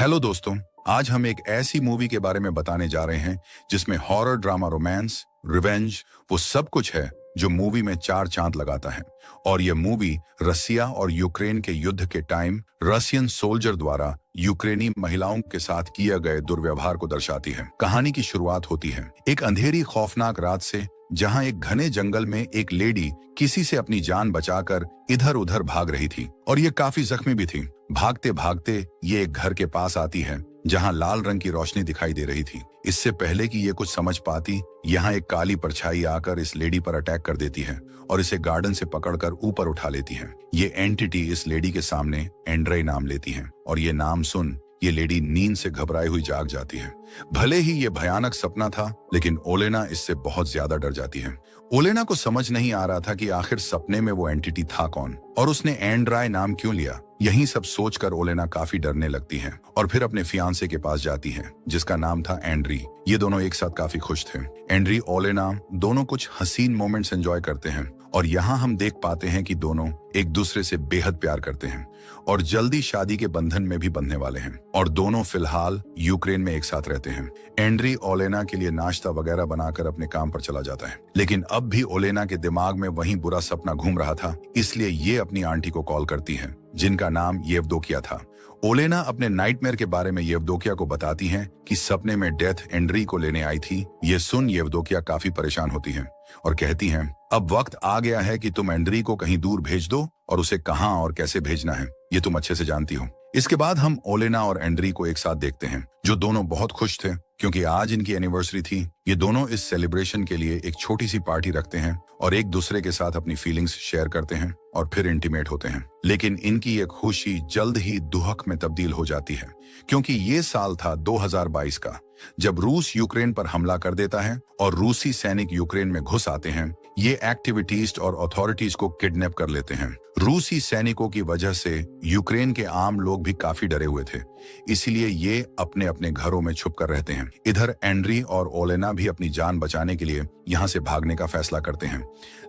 Hello दोस्तों। आज हम एक ऐसी मूवी के बारे में बताने जा रहे हैं जिसमें हॉरर, ड्रामा, रोमांस, रिवेंज, वो सब कुछ है जो मूवी में चार चांद लगाता है। और ये मूवी रसिया और यूक्रेन के युद्ध के टाइम रशियन सोल्जर द्वारा यूक्रेनी महिलाओं के साथ किए गए दुर्व्यवहार को दर्शाती है। कहानी की शुरुआत होती है एक अंधेरी खौफनाक रात से, जहां एक घने जंगल में एक लेडी किसी से अपनी जान बचाकर इधर उधर भाग रही थी और ये काफी जख्मी भी थी। भागते भागते ये एक घर के पास आती है जहां लाल रंग की रोशनी दिखाई दे रही थी। इससे पहले कि ये कुछ समझ पाती, यहाँ एक काली परछाई आकर इस लेडी पर अटैक कर देती है और इसे गार्डन से पकड़कर ऊपर उठा लेती है। ये एंटिटी इस लेडी के सामने एंड्रे नाम लेती है और ये नाम सुन ये लेडी नींद से घबराई हुई जाग जाती है। भले ही ये भयानक सपना था, लेकिन ओलेना इससे बहुत ज्यादा डर जाती है। ओलेना को समझ नहीं आ रहा था कि आखिर सपने में वो एंटिटी था कौन और उसने एंड्राय नाम क्यों लिया। यही सब सोचकर ओलेना काफी डरने लगती है और फिर अपने फियांसे के पास जाती है जिसका नाम था एंड्री। ये दोनों एक साथ काफी खुश थे। एंड्री, ओलेना दोनों कुछ हसीन मोमेंट्स एंजॉय करते हैं और यहाँ हम देख पाते हैं कि दोनों एक दूसरे से बेहद प्यार करते हैं और जल्दी शादी के बंधन में भी बंधने वाले हैं और दोनों फिलहाल यूक्रेन में एक साथ रहते हैं। एंड्री ओलेना के लिए नाश्ता वगैरह बनाकर अपने काम पर चला जाता है, लेकिन अब भी ओलेना के दिमाग में वही बुरा सपना घूम रहा था, इसलिए ये अपनी आंटी को कॉल करती है जिनका नाम येवदोकिया था। ओलेना अपने नाइटमेयर के बारे में येवदोकिया को बताती है कि सपने में डेथ एंड्री को लेने आई थी। ये सुन येवदोकिया काफी परेशान होती है और कहती हैं, अब वक्त आ गया है कि तुम एंड्री को कहीं दूर भेज दो और उसे कहां और कैसे भेजना है ये तुम अच्छे से जानती हो। इसके बाद हम ओलेना और एंड्री को एक साथ देखते हैं, जो दोनों बहुत खुश थे क्योंकि आज इनकी एनिवर्सरी थी। ये दोनों इस सेलिब्रेशन के लिए एक छोटी सी पार्टी रखते हैं और एक दूसरे के साथ अपनी फीलिंग्स शेयर करते हैं और फिर इंटीमेट होते हैं। लेकिन इनकी ये खुशी जल्द ही दुहक में तब्दील हो जाती है क्योंकि ये साल था 2022 का, जब रूस यूक्रेन पर हमला कर देता है और रूसी सैनिक यूक्रेन में घुस आते हैं। ये एक्टिविटीज और अथॉरिटीज को किडनैप कर लेते हैं। रूसी सैनिकों की वजह से यूक्रेन के आम लोग भी काफी डरे हुए थे, इसीलिए ये अपने अपने घरों में छुप कर रहते हैं। इधर एंड्री और ओलेना भी अपनी जान बचाने के लिए यहाँ से भागने का फैसला करते हैं,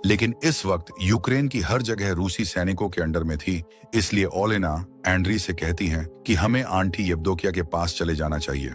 लेकिन इस वक्त यूक्रेन की हर जगह रूसी सैनिकों के अंडर में थी। इसलिए ओलेना एंड्री से कहती हैं कि हमें आंटी येवदोकिया के पास चले जाना चाहिए,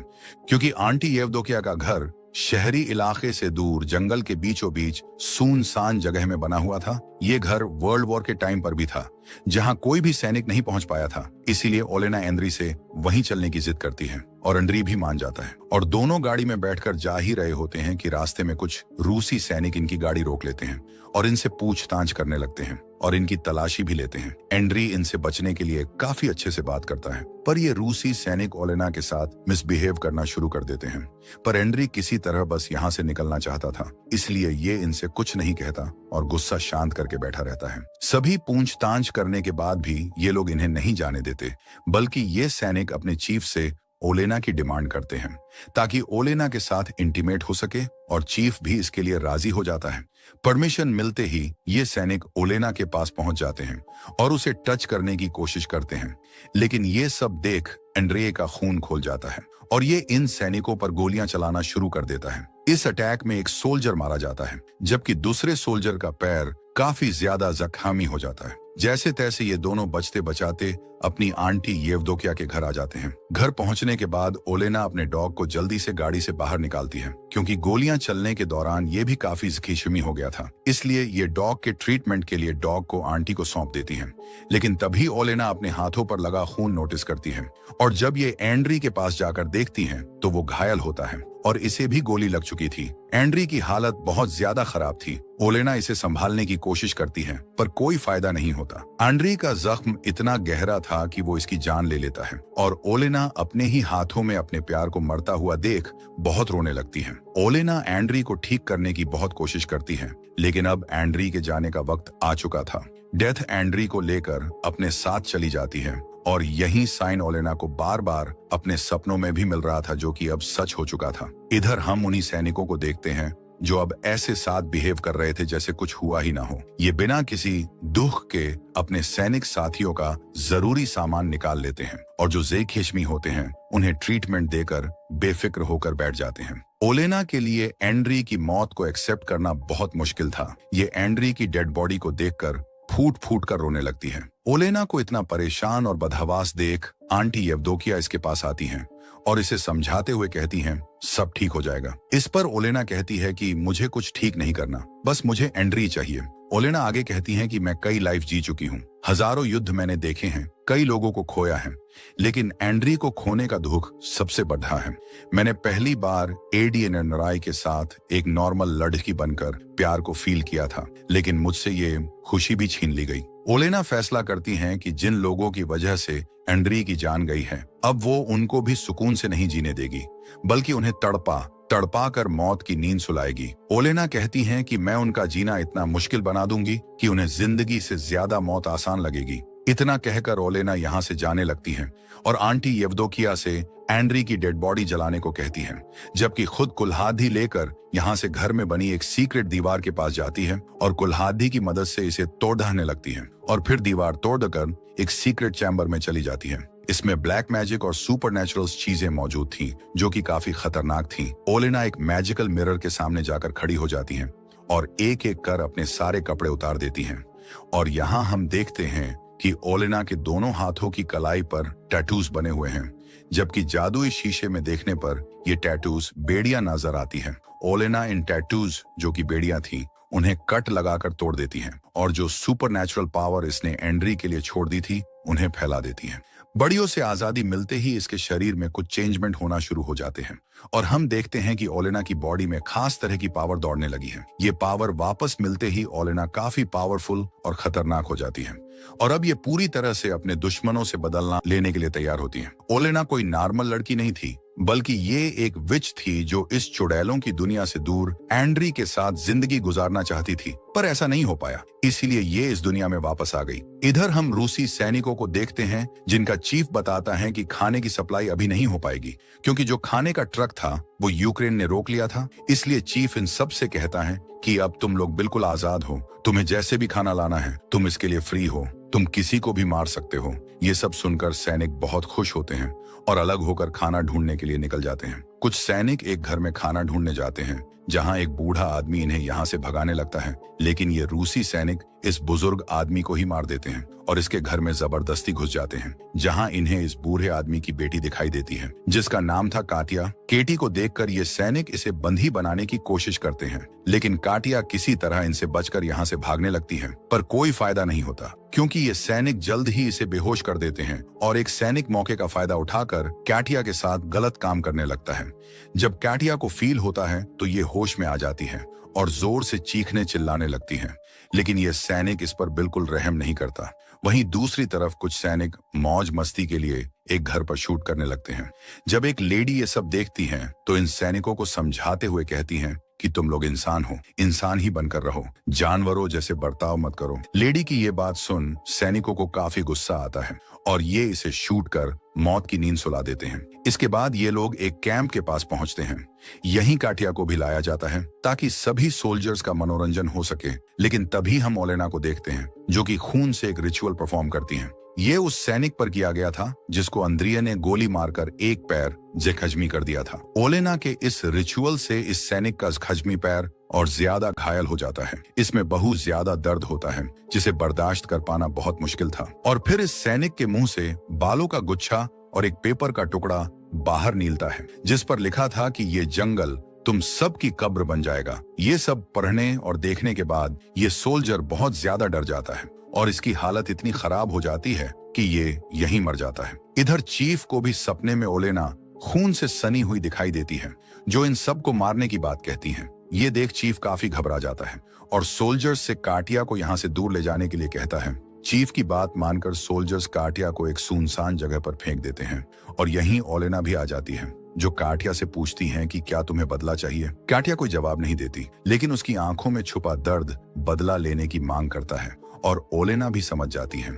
क्योंकि आंटी येवदोकिया का घर शहरी इलाके से दूर जंगल के बीचों बीच सुनसान जगह में बना हुआ था। ये घर वर्ल्ड वॉर के टाइम पर भी था, जहां कोई भी सैनिक नहीं पहुंच पाया था। इसीलिए ओलेना एंड्री से वहीं चलने की जिद करती है और एंड्री भी मान जाता है और दोनों गाड़ी में बैठकर जा ही रहे होते हैं कि रास्ते में कुछ रूसी सैनिक इनकी गाड़ी रोक लेते हैं और इनसे पूछताछ करने लगते हैं और इनकी तलाशी भी लेते हैं। एंड्री इनसे बचने के लिए काफी अच्छे से बात करता है, पर ये रूसी सैनिक ओलेना के साथ मिसबिहेव करना शुरू कर देते हैं। पर एंड्री किसी तरह बस यहाँ से निकलना चाहता था, इसलिए ये इनसे कुछ नहीं कहता और गुस्सा शांत करके बैठा रहता है। सभी पूछताछ करने के बाद भी ये लोग इन्हें नहीं जाने देते, बल्कि ये सैनिक अपने चीफ से ओलेना की डिमांड करते हैं ताकि ओलेना के साथ इंटीमेट हो सके और चीफ भी इसके लिए राजी हो जाता है। परमिशन मिलते ही ये सैनिक ओलेना के पास पहुंच जाते हैं और उसे टच करने की कोशिश करते हैं, लेकिन ये सब देख एंड्रे का खून खोल जाता है और ये इन सैनिकों पर गोलियां चलाना शुरू कर देता है। इस अटैक में एक सोल्जर मारा जाता है, जबकि दूसरे सोल्जर का पैर काफी ज्यादा जख्मी हो जाता है। जैसे तैसे ये दोनों बचते बचाते अपनी आंटी येवदोकिया के घर आ जाते हैं। घर पहुंचने के बाद ओलेना अपने डॉग को जल्दी से गाड़ी से बाहर निकालती है, क्योंकि गोलियां चलने के दौरान ये भी काफी जख्मी हो गया था। इसलिए ये डॉग के ट्रीटमेंट के लिए डॉग को आंटी को सौंप देती है। लेकिन तभी ओलेना अपने हाथों पर लगा खून नोटिस करती है और जब ये एंड्री के पास जाकर देखती है तो वो घायल होता है और इसे भी गोली लग चुकी थी। एंड्री की हालत बहुत ज्यादा खराब थी। ओलेना इसे संभालने की कोशिश करती है, पर कोई फायदा नहीं होता। एंड्री का जख्म इतना गहरा था कि वो इसकी जान ले लेता है और ओलेना अपने ही हाथों में अपने प्यार को मरता हुआ देख बहुत रोने लगती है। ओलेना एंड्री को ठीक करने की बहुत कोशिश करती है, लेकिन अब एंड्री के जाने का वक्त आ चुका था। डेथ एंड्री को लेकर अपने साथ चली जाती है और यही साइन ओलेना को बार बार अपने सपनों में भी मिल रहा था, जो कि अब सच हो चुका था। इधर हम उन्हीं सैनिकों को देखते हैं जो अब ऐसे साथ बिहेव कर रहे थे जैसे कुछ हुआ ही ना हो। ये बिना किसी दुख के अपने सैनिक साथियों का जरूरी सामान निकाल लेते हैं और जो ज़ेखिशमी होते हैं उन्हें ट्रीटमेंट देकर बेफिक्र होकर बैठ जाते हैं। ओलेना के लिए एंड्री की मौत को एक्सेप्ट करना बहुत मुश्किल था। ये एंड्री की डेड बॉडी को देखकर फूट फूट कर रोने लगती है। ओलेना को इतना परेशान और बदहवास देख आंटी येवदोकिया इसके पास आती हैं और इसे समझाते हुए कहती हैं सब ठीक हो जाएगा। इस पर ओलेना कहती है कि मुझे कुछ ठीक नहीं करना, बस मुझे एंड्री चाहिए। ओलेना आगे कहती हैं कि मैं कई लाइफ जी चुकी हूँ, हजारों युद्ध मैंने देखे हैं, कई लोगों को खोया है, लेकिन एंड्री को खोने का दुख सबसे बड़ा है। मैंने पहली बार एडी नराई के साथ एक नॉर्मल लड़की बनकर प्यार को फील किया था, लेकिन मुझसे ये खुशी भी छीन ली गई। ओलेना फैसला करती हैं कि जिन लोगों की वजह से एंड्री की जान गई है, अब वो उनको भी सुकून से नहीं जीने देगी, बल्कि उन्हें तड़पा कर मौत की नींद सुलाएगी। ओलेना कहती हैं कि मैं उनका जीना इतना मुश्किल बना दूंगी कि उन्हें जिंदगी से ज्यादा मौत आसान लगेगी। इतना कहकर ओलेना यहाँ से जाने लगती हैं और आंटी येवदोकिया से एंड्री की डेड बॉडी जलाने को कहती हैं, जबकि खुद कुल्हाड़ी लेकर यहाँ से घर में बनी एक सीक्रेट दीवार के पास जाती है और कुल्हाड़ी की मदद से इसे तोड़ने लगती है और फिर दीवार तोड़कर एक सीक्रेट चैम्बर में चली जाती है। इसमें ब्लैक मैजिक और सुपरनैचुरल चीजें मौजूद थीं, जो कि काफी खतरनाक थीं। ओलेना एक मैजिकल मिरर के सामने जाकर खड़ी हो जाती हैं और एक एक कर अपने सारे कपड़े उतार देती हैं और यहाँ हम देखते हैं कि ओलेना के दोनों हाथों की कलाई पर टैटूज बने हुए हैं, जबकि जादुई शीशे में देखने पर ये टैटूज बेड़ियां नजर आती हैं। ओलेना इन टैटूज, जो कि बेड़ियां थी, उन्हें कट लगाकर तोड़ देती हैं और जो सुपरनैचुरल पावर इसने एंड्री के लिए छोड़ दी थी, उन्हें फैला देती हैं। बड़ियों से आजादी मिलते ही इसके शरीर में कुछ चेंजमेंट होना शुरू हो जाते हैं और हम देखते हैं कि ओलेना की बॉडी में खास तरह की पावर दौड़ने लगी है। ये पावर वापस मिलते ही ओलेना काफी पावरफुल और खतरनाक हो जाती है और अब ये पूरी तरह से अपने दुश्मनों से बदलना लेने के लिए तैयार होती है। ओलेना कोई नॉर्मल लड़की नहीं थी, बल्कि ये एक विच थी जो इस चुड़ैलों की दुनिया से दूर एंड्री के साथ जिंदगी गुजारना चाहती थी, पर ऐसा नहीं हो पाया, इसीलिए ये इस दुनिया में वापस आ गई। इधर हम रूसी सैनिकों को देखते हैं जिनका चीफ बताता है कि खाने की सप्लाई अभी नहीं हो पाएगी, क्योंकि जो खाने का ट्रक था वो यूक्रेन ने रोक लिया था। इसलिए चीफ इन सब से कहता है कि अब तुम लोग बिल्कुल आजाद हो, तुम्हें जैसे भी खाना लाना है तुम इसके लिए फ्री हो, तुम किसी को भी मार सकते हो। ये सब सुनकर सैनिक बहुत खुश होते हैं और अलग होकर खाना ढूंढने के लिए निकल जाते हैं। कुछ सैनिक एक घर में खाना ढूंढने जाते हैं जहां एक बूढ़ा आदमी इन्हें यहां से भगाने लगता है, लेकिन ये रूसी सैनिक इस बुजुर्ग आदमी को ही मार देते हैं और इसके घर में जबरदस्ती घुस जाते हैं, जहां इन्हें इस बूढ़े आदमी की बेटी दिखाई देती है जिसका नाम था काटिया। केटी को देखकर ये सैनिक इसे बंधी बनाने की कोशिश करते हैं, लेकिन काटिया किसी तरह इनसे बचकर यहाँ से भागने लगती है, पर कोई फायदा नहीं होता क्योंकि ये सैनिक जल्द ही इसे बेहोश कर देते हैं और एक सैनिक मौके का फायदा उठाकर काटिया के साथ गलत काम करने लगता है। जब काटिया को फील होता है तो ये होश में आ जाती है और जोर से चीखने चिल्लाने लगती है, लेकिन ये सैनिक इस पर बिल्कुल रहम नहीं करता। वहीं दूसरी तरफ कुछ सैनिक मौज मस्ती के लिए एक घर पर शूट करने लगते हैं। जब एक लेडी ये सब देखती हैं तो इन सैनिकों को समझाते हुए कहती हैं कि तुम लोग इंसान हो, इंसान ही बनकर रहो, जानवरों जैसे बर्ताव मत करो। लेडी की ये बात सुन सैनिकों को काफी गुस्सा आता है और ये इसे शूट कर मौत की नींद सुला देते हैं। इसके बाद ये लोग एक कैंप के पास पहुंचते हैं। यहीं काटिया को भी लाया जाता है ताकि सभी सोल्जर्स का मनोरंजन हो सके, लेकिन तभी हम ओलेना को देखते हैं जो कि खून से एक रिचुअल परफॉर्म करती हैं। ये उस सैनिक पर किया गया था जिसको अंद्रिया ने गोली मारकर एक पैर जख्मी कर दिया था। ओलेना के इस रिचुअल से इस सैनिक का खज्मी पैर और ज्यादा घायल हो जाता है। इसमें बहुत ज्यादा दर्द होता है जिसे बर्दाश्त कर पाना बहुत मुश्किल था। और फिर इस सैनिक के मुंह से बालों का गुच्छा और एक पेपर का टुकड़ा बाहर निकलता है जिस पर लिखा था कि ये जंगल तुम सब की कब्र बन जाएगा। ये सब पढ़ने और देखने के बाद ये सोल्जर बहुत ज्यादा डर जाता है और इसकी हालत इतनी खराब हो जाती है कि ये यहीं मर जाता है। इधर चीफ को भी सपने में ओलेना खून से सनी हुई दिखाई देती है जो इन सब को मारने की बात कहती है। ये देख चीफ काफी घबरा जाता है और सोल्जर्स से काटिया को यहाँ से दूर ले जाने के लिए कहता है। चीफ की बात मानकर सोल्जर्स काटिया को एक सुनसान जगह पर फेंक देते हैं और यहीं ओलेना भी आ जाती है जो काटिया से पूछती हैं कि क्या तुम्हें बदला चाहिए। काटिया कोई जवाब नहीं देती, लेकिन उसकी आंखों में छुपा दर्द बदला लेने की मांग करता है और ओलेना भी समझ जाती है।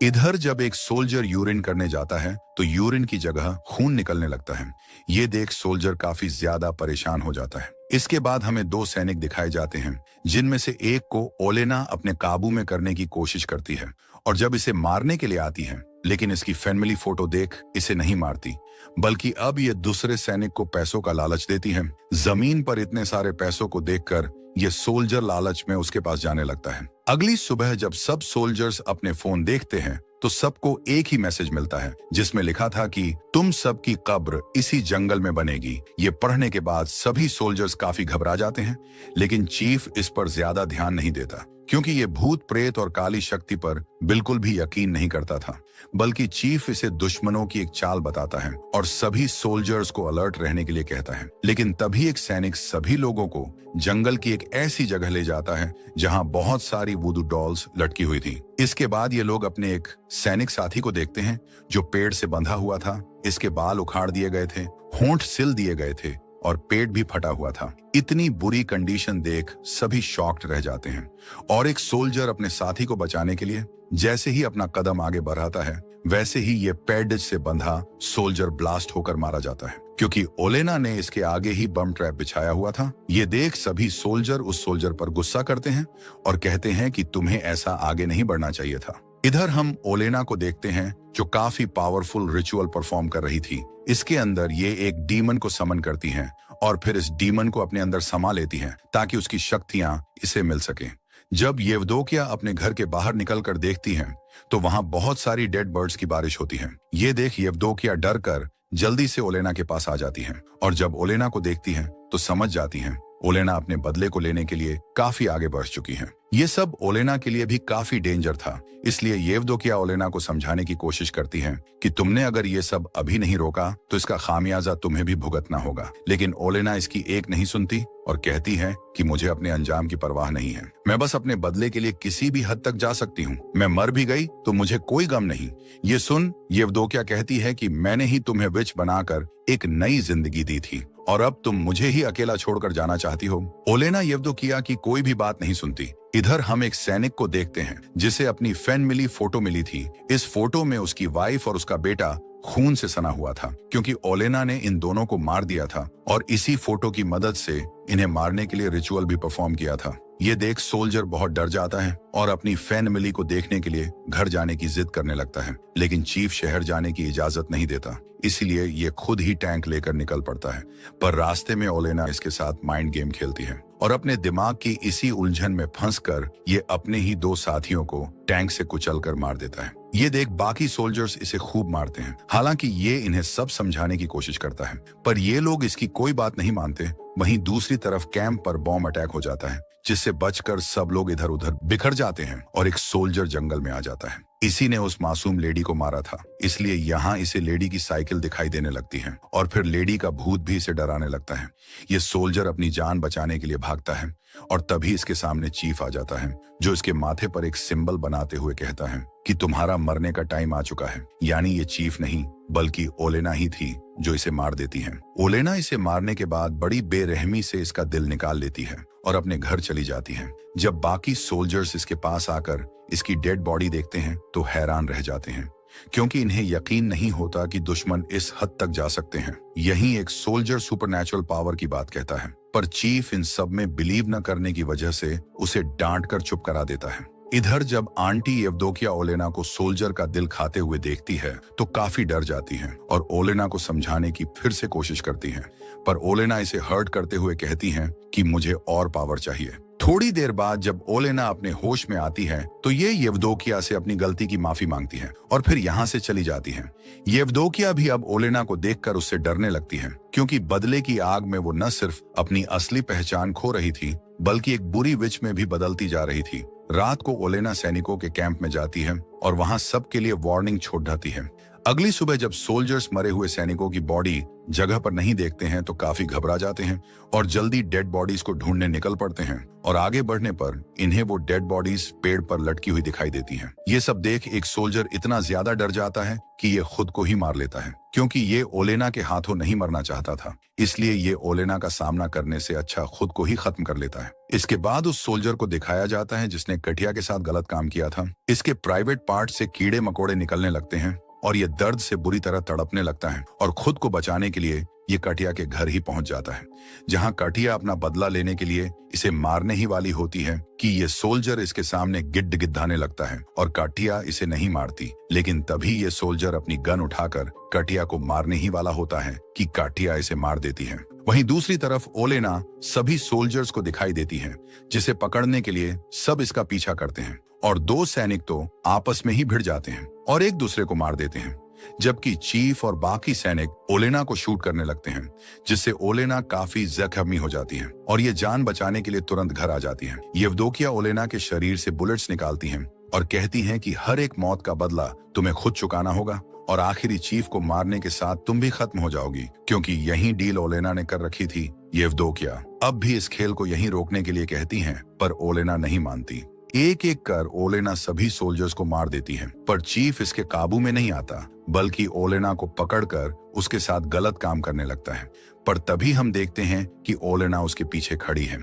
इधर जब एक सोल्जर यूरिन करने जाता है तो यूरिन की जगह खून निकलने लगता है। ये देख सोल्जर काफी ज्यादा परेशान हो जाता है। इसके बाद हमें दो सैनिक दिखाए जाते हैं जिनमें से एक को ओलेना अपने काबू में करने की कोशिश करती है और जब इसे मारने के लिए आती है, लेकिन इसकी फैमिली फोटो देख इसे नहीं मारती, बल्कि अब ये दूसरे सैनिक को पैसों का लालच देती है। जमीन पर इतने सारे पैसों को देखकर ये सोल्जर लालच में उसके पास जाने लगता है अगली सुबह जब सब सोल्जर्स अपने फोन देखते हैं तो सबको एक ही मैसेज मिलता है जिसमें लिखा था कि तुम सबकी कब्र इसी जंगल में बनेगी। ये पढ़ने के बाद सभी सोल्जर्स काफी घबरा जाते हैं, लेकिन चीफ इस पर ज्यादा ध्यान नहीं देता क्योंकि ये भूत प्रेत और काली शक्ति पर बिल्कुल भी यकीन नहीं करता था, बल्कि चीफ इसे दुश्मनों की एक चाल बताता है और सभी सोल्जर्स को अलर्ट रहने के लिए कहता है। लेकिन तभी एक सैनिक सभी लोगों को जंगल की एक ऐसी जगह ले जाता है जहां बहुत सारी वुडू डॉल्स लटकी हुई थी। इसके बाद ये लोग अपने एक सैनिक साथी को देखते हैं जो पेड़ से बंधा हुआ था। इसके बाल उखाड़ दिए गए थे, होंठ सिल दिए गए थे और पेट भी फटा हुआ था। इतनी बुरी कंडीशन देख सभी शॉक्ड रह जाते हैं और एक सोल्जर अपने साथी को बचाने के लिए जैसे ही अपना कदम आगे बढ़ाता है, वैसे ही ये पैडेज से बंधा सोल्जर ब्लास्ट होकर मारा जाता है क्योंकि ओलेना ने इसके आगे ही बम ट्रैप बिछाया हुआ था। ये देख सभी सोल्जर उस सोल्जर पर गुस्सा करते हैं और कहते हैं कि तुम्हें ऐसा आगे नहीं बढ़ना चाहिए था। इधर हम ओलेना को देखते हैं जो काफी पावरफुल रिचुअल परफॉर्म कर रही थी। इसके अंदर ये एक डीमन को समन करती हैं और फिर इस डीमन को अपने अंदर समा लेती हैं ताकि उसकी शक्तियां इसे मिल सके। जब येवदोकिया अपने घर के बाहर निकलकर देखती हैं तो वहां बहुत सारी डेड बर्ड्स की बारिश होती है। ये देख येवदोकिया डर कर जल्दी से ओलेना के पास आ जाती हैं और जब ओलेना को देखती हैं तो समझ जाती हैं ओलेना अपने बदले को लेने के लिए काफी आगे बढ़ चुकी हैं। ये सब ओलेना के लिए भी काफी डेंजर था, इसलिए येवदोकिया ओलेना को समझाने की कोशिश करती हैं कि तुमने अगर ये सब अभी नहीं रोका तो इसका खामियाजा तुम्हें भी भुगतना होगा। लेकिन ओलेना इसकी एक नहीं सुनती और कहती है कि मुझे अपने अंजाम की परवाह नहीं है, मैं बस अपने बदले के लिए किसी भी हद तक जा सकती हूँ। मैं मर भी गई तो मुझे कोई गम नहीं। ये सुन येवदोकिया कहती है कि मैंने ही तुम्हें विच बनाकर एक नई जिंदगी दी थी और अब तुम मुझे ही अकेला छोड़कर जाना चाहती हो। ओलेना येवदोकिया की कोई भी बात नहीं सुनती। इधर हम एक सैनिक को देखते हैं जिसे अपनी फैन मिली फोटो मिली थी। इस फोटो में उसकी वाइफ और उसका बेटा खून से सना हुआ था क्योंकि ओलेना ने इन दोनों को मार दिया था और इसी फोटो की मदद से इन्हें मारने के लिए रिचुअल भी परफॉर्म किया था। ये देख सोल्जर बहुत डर जाता है और अपनी फैन मिली को देखने के लिए घर जाने की जिद करने लगता है, लेकिन चीफ शहर जाने की इजाजत नहीं देता, इसलिए ये खुद ही टैंक लेकर निकल पड़ता है। पर रास्ते में ओलेना इसके साथ माइंड गेम खेलती है और अपने दिमाग की इसी उलझन में फंसकर ये अपने ही दो साथियों को टैंक से कुचलकर मार देता है। ये देख बाकी सोल्जर्स इसे खूब मारते हैं। हालांकि ये इन्हें सब समझाने की कोशिश करता है, पर ये लोग इसकी कोई बात नहीं मानते। वहीं दूसरी तरफ कैंप पर बॉम्ब अटैक हो जाता है जिससे बचकर सब लोग इधर उधर बिखर जाते हैं और एक सोल्जर जंगल में आ जाता है। इसी ने उस मासूम लेडी को मारा था, इसलिए यहाँ इसे लेडी की साइकिल दिखाई देने लगती है और फिर लेडी का भूत भी इसे डराने लगता है। ये सोल्जर अपनी जान बचाने के लिए भागता है और तभी इसके सामने चीफ आ जाता है जो इसके माथे पर एक सिंबल बनाते हुए कहता है कि तुम्हारा मरने का टाइम आ चुका है। यानी ये चीफ नहीं बल्कि ओलेना ही थी जो इसे मार देती है। ओलेना इसे मारने के बाद बड़ी बेरहमी से इसका दिल निकाल लेती है और अपने घर चली जाती है। जब बाकी सोल्जर्स इसके पास आकर इसकी डेड बॉडी देखते हैं तो हैरान रह जाते हैं क्योंकि इन्हें यकीन नहीं होता कि दुश्मन इस हद तक जा सकते हैं। यही एक सोल्जर सुपरनैचुरल पावर की बात कहता है, पर चीफ इन सब में बिलीव न करने की वजह से उसे डांट कर चुप करा देता है। इधर जब आंटी येवदोकिया ओलेना को सोल्जर का दिल खाते हुए देखती है तो काफी डर जाती है और ओलेना को समझाने की फिर से कोशिश करती है, पर ओलेना इसे हर्ट करते हुए कहती है कि मुझे और पावर चाहिए। थोड़ी देर बाद जब ओलेना अपने होश में आती है तो ये येवदोकिया से अपनी गलती की माफी मांगती है और फिर यहाँ से चली जाती है। येवदोकिया भी अब ओलेना को देखकर उससे डरने लगती है क्योंकि बदले की आग में वो न सिर्फ अपनी असली पहचान खो रही थी बल्कि एक बुरी विच में भी बदलती जा रही थी। रात को ओलेना सैनिकों के कैंप में जाती है और वहां सबके लिए वार्निंग छोड़ जाती है। अगली सुबह जब सोल्जर्स मरे हुए सैनिकों की बॉडी जगह पर नहीं देखते हैं तो काफी घबरा जाते हैं और जल्दी डेड बॉडीज को ढूंढने निकल पड़ते हैं और आगे बढ़ने पर इन्हें वो डेड बॉडीज पेड़ पर लटकी हुई दिखाई देती हैं। ये सब देख एक सोल्जर इतना ज्यादा डर जाता है कि ये खुद को ही मार लेता है क्योंकि ये ओलेना के हाथों नहीं मरना चाहता था, इसलिए ये ओलेना का सामना करने से अच्छा खुद को ही खत्म कर लेता है। इसके बाद उस सोल्जर को दिखाया जाता है जिसने कटिया के साथ गलत काम किया था। इसके प्राइवेट पार्ट से कीड़े मकोड़े निकलने लगते हैं और ये दर्द से बुरी तरह तड़पने लगता है और खुद को बचाने के लिए ये कटिया के घर ही पहुंच जाता है, जहां कटिया अपना बदला लेने के लिए इसे मारने ही वाली होती है कि ये सोल्जर इसके सामने गिड्ड गिद्धाने लगता है और कटिया इसे नहीं मारती। लेकिन तभी ये सोल्जर अपनी गन उठाकर कटिया को मारने ही वाला होता है कि कटिया इसे मार देती है। वहीं दूसरी तरफ ओलेना सभी सोल्जर्स को दिखाई देती है, जिसे पकड़ने के लिए सब इसका पीछा करते हैं और दो सैनिक तो आपस में ही भिड़ जाते हैं और एक दूसरे को मार देते हैं, जबकि चीफ और बाकी सैनिक ओलेना को शूट करने लगते हैं, जिससे ओलेना काफी जख्मी हो जाती है और ये जान बचाने के लिए तुरंत घर आ जाती है। येवदोकिया ओलेना के शरीर से बुलेट्स निकालती हैं और कहती हैं कि हर एक मौत का बदला तुम्हें खुद चुकाना होगा और आखिरी चीफ को मारने के साथ तुम भी खत्म हो जाओगी, क्योंकि यही डील ओलेना ने कर रखी थी। येवदोकिया अब भी इस खेल को यहीं रोकने के लिए कहती हैं, पर ओलेना नहीं मानती। एक एक कर ओलेना सभी सोल्जर्स को मार देती है, पर चीफ इसके काबू में नहीं आता, बल्कि ओलेना को पकड़कर उसके साथ गलत काम करने लगता है। पर तभी हम देखते हैं कि ओलेना उसके पीछे खड़ी है,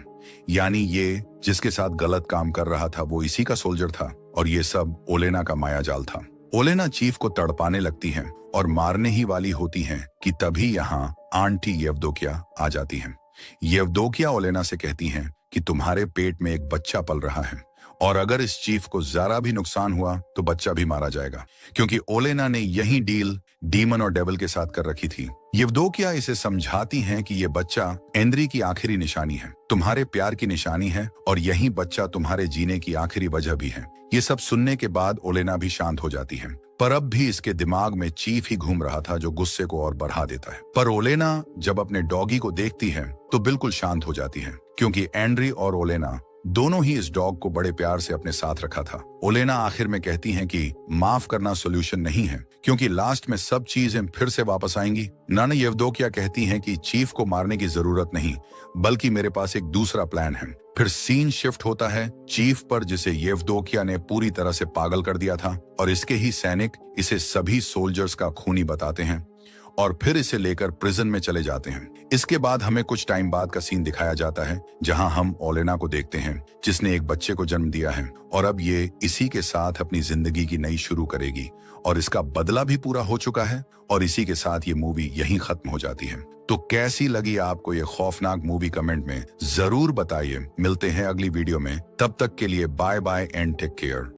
यानी ये जिसके साथ गलत काम कर रहा था वो इसी का सोल्जर था और ये सब ओलेना का मायाजाल था। ओलेना चीफ को तड़पाने लगती है और मारने ही वाली होती है कि तभी यहाँ आंटी येवदोकिया आ जाती है। येवदोकिया ओलेना से कहती हैं कि तुम्हारे पेट में एक बच्चा पल रहा है और अगर इस चीफ को जरा भी नुकसान हुआ तो बच्चा भी मारा जाएगा, क्योंकि ओलेना ने यही डील डीमन और डेविल के साथ कर रखी थी। येवदोकिया इसे समझाती हैं कि ये बच्चा एंड्री की आखिरी निशानी है, तुम्हारे प्यार की निशानी है और यही बच्चा तुम्हारे जीने की आखिरी वजह भी है। ये सब सुनने के बाद ओलेना भी शांत हो जाती है, पर अब भी इसके दिमाग में चीफ ही घूम रहा था, जो गुस्से को और बढ़ा देता है। पर ओलेना जब अपने डॉगी को देखती है तो बिल्कुल शांत हो जाती है, क्योंकि एंड्री और ओलेना दोनों ही इस डॉग को बड़े प्यार से अपने साथ रखा था। ओलेना आखिर में कहती हैं कि माफ करना सोल्यूशन नहीं है, क्योंकि लास्ट में सब चीजें फिर से वापस आएंगी। नाना येवदोकिया कहती हैं कि चीफ को मारने की जरूरत नहीं, बल्कि मेरे पास एक दूसरा प्लान है। फिर सीन शिफ्ट होता है चीफ पर, जिसे येवदोकिया ने पूरी तरह से पागल कर दिया था और इसके ही सैनिक इसे सभी सोल्जर्स का खूनी बताते हैं और फिर इसे लेकर प्रिजन में चले जाते हैं। इसके बाद हमें कुछ टाइम बाद का सीन दिखाया जाता है, जहां हम ओलेना को देखते हैं, जिसने एक बच्चे को जन्म दिया है और अब ये इसी के साथ अपनी जिंदगी की नई शुरू करेगी और इसका बदला भी पूरा हो चुका है और इसी के साथ ये मूवी यहीं खत्म हो जाती है। तो कैसी लगी आपको ये खौफनाक मूवी, कमेंट में जरूर बताइए। मिलते हैं अगली वीडियो में, तब तक के लिए bye bye and take care.